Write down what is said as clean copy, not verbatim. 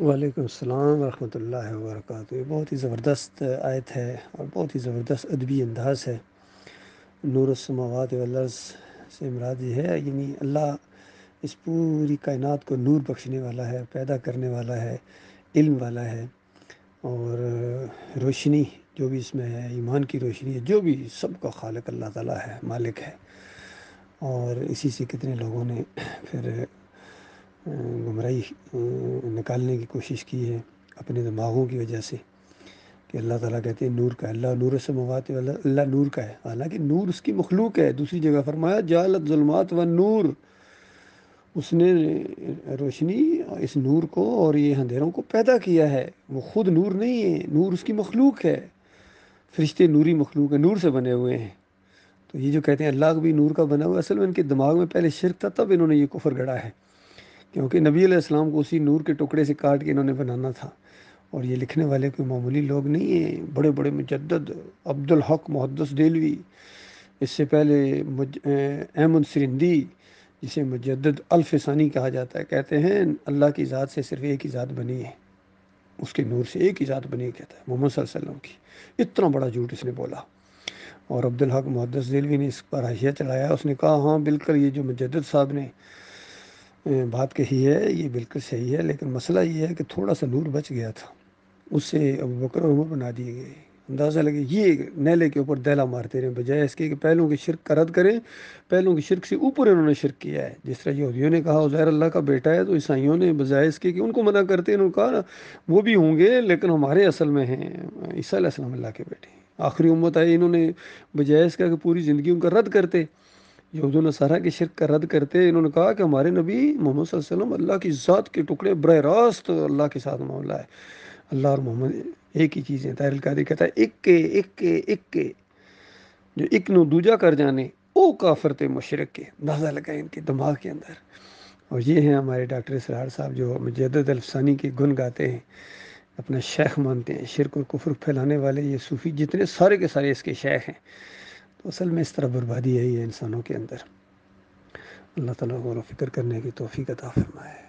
وعلیکم السلام ورحمۃ اللہ وبرکاتہ۔ یہ بہت ہی زبردست آیت ہے اور بہت ہی زبردست ادبی انداز ہے۔ نور السماوات والارض سے مراد یہ ہے، یعنی اللہ اس پوری کائنات کو نور بخشنے والا ہے، پیدا کرنے والا ہے، علم والا ہے، اور روشنی جو بھی اس میں ہے، ایمان کی روشنی ہے، جو بھی سب کا خالق اللہ تعالیٰ ہے، مالک ہے۔ اور اسی سے کتنے لوگوں نے پھر گمراہی نکالنے کی کوشش کی ہے اپنے دماغوں کی وجہ سے، کہ اللہ تعالیٰ کہتے ہیں نور کا ہے، اللہ نور السماوات والارض، اللہ نور کا ہے، حالانکہ نور اس کی مخلوق ہے۔ دوسری جگہ فرمایا جعل الظلمات والنور، اس نے روشنی اس نور کو اور یہ اندھیروں کو پیدا کیا ہے، وہ خود نور نہیں ہے، نور اس کی مخلوق ہے۔ فرشتے نوری مخلوق ہے، نور سے بنے ہوئے ہیں۔ تو یہ جو کہتے ہیں اللہ بھی نور کا بنا ہوا، اصل میں ان کے دماغ میں پہلے شرک تھا، تب انہوں نے یہ کفر گڑا ہے، کیونکہ نبی علیہ السلام کو اسی نور کے ٹکڑے سے کاٹ کے انہوں نے بنانا تھا۔ اور یہ لکھنے والے کوئی معمولی لوگ نہیں ہیں، بڑے بڑے مجدد عبد الحق محدث دہلوی، اس سے پہلے احمد سرندی، جسے مجدد الفسانی کہا جاتا ہے، کہتے ہیں اللہ کی ذات سے صرف ایک ہی ذات بنی ہے، اس کے نور سے ایک ہی ذات بنی ہے، کہتا ہے محمد صلی اللہ علیہ وسلم کی۔ اتنا بڑا جھوٹ اس نے بولا۔ اور عبد الحق محدث دہلوی نے اس پر حاشیہ چلایا، اس نے کہا ہاں بالکل یہ جو مجدد صاحب نے بات کہی ہے یہ بالکل صحیح ہے، لیکن مسئلہ یہ ہے کہ تھوڑا سا نور بچ گیا تھا، اس سے ابو بکر اور عمر بنا دیے گئے۔ اندازہ لگے یہ نیلے کے اوپر دیلا مارتے رہے، بجائے اس کے کہ پہلوں کے شرک کا رد کریں۔ پہلوں کے شرک سے اوپر انہوں نے شرک کیا ہے، جس طرح یہودیوں نے کہا عزیر اللہ کا بیٹا ہے، تو عیسائیوں نے بجائے اس کے کہ ان کو منع کرتے، انہوں نے کہا وہ بھی ہوں گے لیکن ہمارے اصل میں ہیں عیسیٰ علیہ السلام اللہ کے بیٹے ہیں۔ آخری امت آئی، انہوں نے بجائے اس کا کہ پوری زندگی ان کا رد کرتے، یہود و نصارہ کے شرک کا رد کرتے، انہوں نے کہا کہ ہمارے نبی محمد صلی اللہ علیہ وسلم اللہ کی ذات کے ٹکڑے، براہ راست اللہ کے ساتھ معاملہ ہے، اللہ اور محمد ایک ہی چیز ہے۔ طاہر القادری کہتا ہے ایک جو ایک نو دوجا کر جانے او کافر تے مشرک کے، اندازہ لگائیں ان کے دماغ کے اندر۔ اور یہ ہیں ہمارے ڈاکٹر اسرار صاحب جو مجدد الفسانی کے گن گاتے ہیں، اپنا شیخ مانتے ہیں، شرک اور کفر پھیلانے والے یہ صوفی جتنے سارے کے سارے اس کے شیخ ہیں۔ تو اصل میں اس طرح بربادی ہے انسانوں کے اندر۔ اللہ تعالیٰ غور و فکر کرنے کی توفیق عطا فرمائے۔